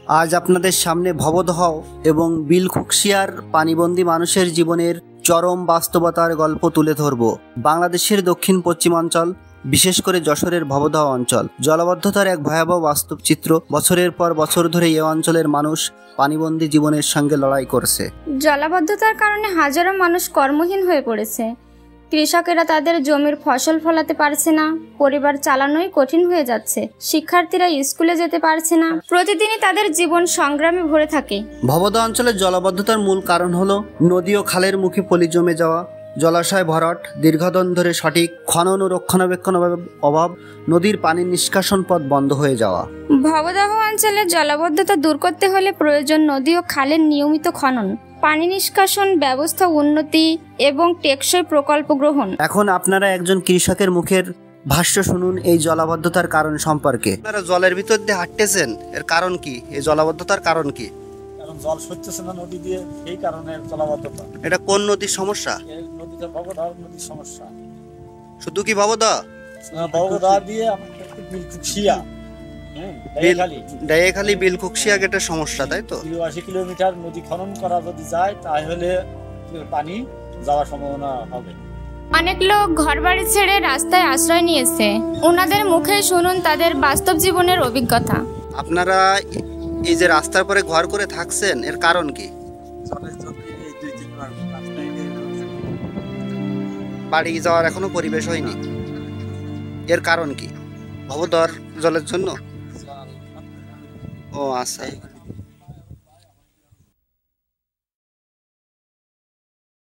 আজ আপনাদের সামনে ভবদহ এবং বিলখুকশিয়ার পানিবন্দী মানুষের জীবনের চরম বাস্তবতার গল্প তুলে ধরব। বাংলাদেশের দক্ষিণ পশ্চিমাঞ্চল, বিশেষ করে যশোরের ভবদহ অঞ্চল জলাবদ্ধতার এক ভয়াবহ বাস্তব চিত্র। বছরের পর বছর ধরে এই অঞ্চলের মানুষ পানিবন্দী জীবনের সঙ্গে লড়াই করছে। জলাবদ্ধতার কারণে হাজারো মানুষ কর্মহীন হয়ে পড়েছে। কৃষকেরা তাদের জমির ফসল ফলাতে পারছে না, পরিবার চালানোই কঠিন হয়ে যাচ্ছে। শিক্ষার্থীরা স্কুলে যেতে পারছে না, প্রতিদিনই তাদের জীবন সংগ্রামে ভরে থাকে। ভবদহ অঞ্চলের জলাবদ্ধতার মূল কারণ হলো নদী ও খালের মুখে পলি জমে যাওয়া, জলাশয় ভরাট, দীর্ঘদিন ধরে সঠিক খনন ও রক্ষণাবেক্ষণ অভাব, নদীর পানির নিষ্কাশন পথ বন্ধ হয়ে যাওয়া। ভবদহ অঞ্চলের জলাবদ্ধতা দূর করতে হলে প্রয়োজন নদী ও খালের নিয়মিত খনন, পানি নিষ্কাশন ব্যবস্থা উন্নতি এবং টেকসই প্রকল্প গ্রহণ। এখন আপনারা একজন কৃষকের মুখের ভাষ্য শুনুন এই জলাবদ্ধতার কারণ সম্পর্কে। আপনারা জলের ভিতর দিয়ে হাঁটতেছেন, এর কারণ কি? এই জলাবদ্ধতার কারণ কি? কারণ জল সরতেছে না নদী দিয়ে, সেই কারণে জলাবদ্ধতা। এটা কোন নদীর সমস্যা? এই নদীটা ভবদহ নদীর সমস্যা। শুধু কি ভবদহ? ভবদহ দিয়ে আমাদের বিলখুকশিয়া, ডাইখালি বিলখুকশিয়া গেটের সমস্যা, তাই তো? 80 কিলোমিটার নদী খনন করা যদি যায় তাহলে পানি যাওয়ার সম্ভাবনা হবে। অনেক লোক ঘরবাড়ি ছেড়ে রাস্তায় আশ্রয় নিয়েছে। ওনাদের মুখে শুনুন তাদের বাস্তব জীবনের অভিজ্ঞতা। আপনারা এই যে রাস্তার পরে ঘর করে থাকছেন, এর কারণ কি? বাড়ি যাওয়ার এখনো পরিবেশ হয়নি, এর কারণ কি? ভবদহ জলের জন্য? ও আচ্ছা।